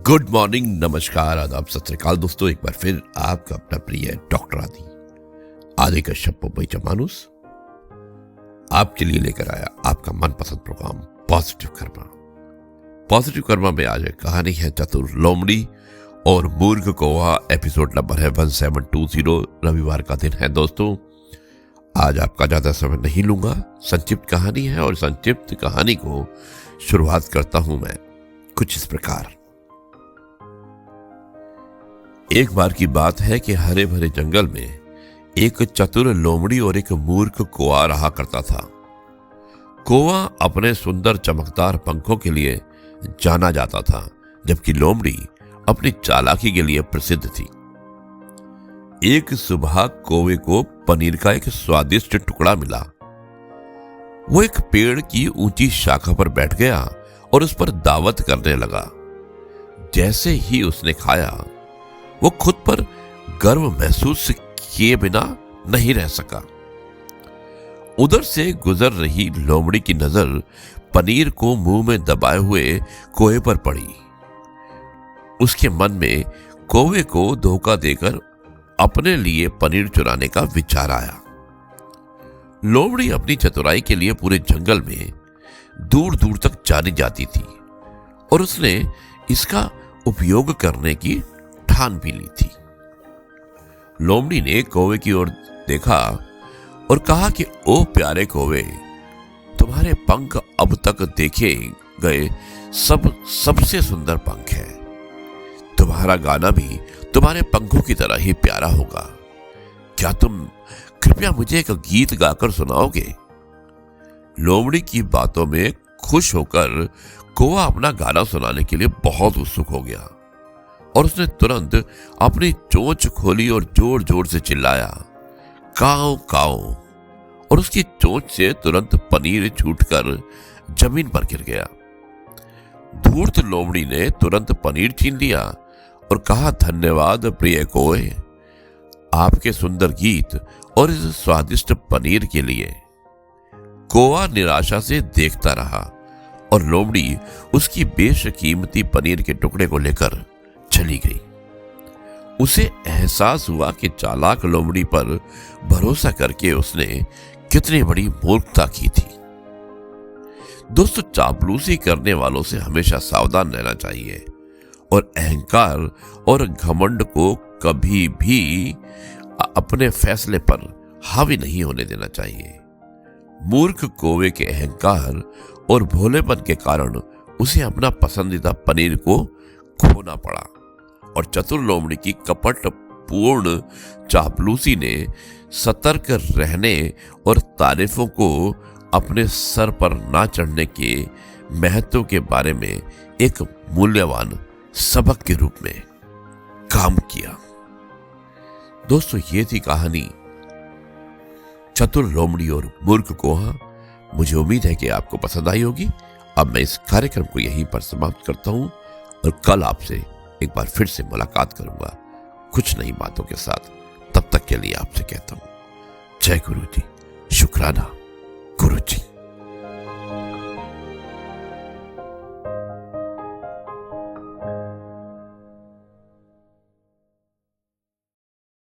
Good morning, नमस्कार, आदाब, सत श्री अकाल दोस्तों। एक बार फिर आपका अपना प्रिय डॉक्टर आदि कश्यप मुंबईचा माणूस आपके लिए लेकर आया आपका मनपसंद program positive karma. Positive karma में आज एक कहानी है चतुर लोमड़ी और मूर्ख कौवा। एपिसोड नंबर है 1720। रविवार का दिन है दोस्तों। आज आपका ज्यादा समय नहीं लूंगा। संक्षिप्त कहानी है और संक्षिप्त कहानी को शुरुआत करता हूं मैं कुछ इस प्रकार। एक बार की बात है कि हरे भरे जंगल में एक चतुर लोमड़ी और एक मूर्ख कौवा रहा करता था। कौवा अपने सुंदर चमकदार पंखों के लिए जाना जाता था, जबकि लोमड़ी अपनी चालाकी के लिए प्रसिद्ध थी। एक सुबह कौवे को पनीर का एक स्वादिष्ट टुकड़ा मिला। वो एक पेड़ की ऊंची शाखा पर बैठ गया और उस पर दावत करने लगा। जैसे ही उसने खाया, वो खुद पर गर्व महसूस किए बिना नहीं रह सका। उधर से गुजर रही लोमड़ी की नजर पनीर को मुंह में दबाए हुए कौवे पर पड़ी। उसके मन में कौवे को धोखा देकर अपने लिए पनीर चुराने का विचार आया। लोमड़ी अपनी चतुराई के लिए पूरे जंगल में दूर दूर तक जानी जाती थी और उसने इसका उपयोग करने की ठान भी ली थी। लोमड़ी ने कौवे की ओर देखा और कहा कि ओ प्यारे कौवे, तुम्हारे पंख अब तक देखे गए सबसे सुंदर पंख है। तुम्हारा गाना भी तुम्हारे पंखों की तरह ही प्यारा होगा। क्या तुम कृपया मुझे एक गीत गाकर सुनाओगे? लोमड़ी की बातों में खुश होकर कौवा अपना गाना सुनाने के लिए बहुत उत्सुक हो गया और उसने तुरंत अपनी चोंच खोली और जोर जोर से चिल्लाया, काऊ काऊ, और उसकी चोंच से तुरंत पनीर छूटकर जमीन पर गिर गया। धूर्त लोमड़ी ने तुरंत पनीर छीन लिया और कहा, धन्यवाद प्रिय कौवे, आपके सुंदर गीत और इस स्वादिष्ट पनीर के लिए। कौवा निराशा से देखता रहा और लोमड़ी उसकी बेशकीमती पनीर के टुकड़े को लेकर चली गई। उसे एहसास हुआ कि चालाक लोमड़ी पर भरोसा करके उसने कितनी बड़ी मूर्खता की थी। दोस्तों, चापलूसी करने वालों से हमेशा सावधान रहना चाहिए और अहंकार और घमंड को कभी भी अपने फैसले पर हावी नहीं होने देना चाहिए। मूर्ख कौवे के अहंकार और भोलेपन के कारण उसे अपना पसंदीदा पनीर को खोना पड़ा और चतुर लोमड़ी की कपट पूर्ण चापलूसी ने सतर्क रहने और तारीफों को अपने सर पर ना चढ़ने के महत्व के बारे में एक मूल्यवान सबक के रूप में काम किया। दोस्तों, ये थी कहानी चतुर लोमड़ी और मूर्ख कौवा। मुझे उम्मीद है कि आपको पसंद आई होगी। अब मैं इस कार्यक्रम को यहीं पर समाप्त करता हूं और कल आपसे एक बार फिर से मुलाकात करूंगा कुछ नई बातों के साथ। तब तक के लिए आपसे कहता हूं, जय गुरु जी, शुक्राना गुरु जी।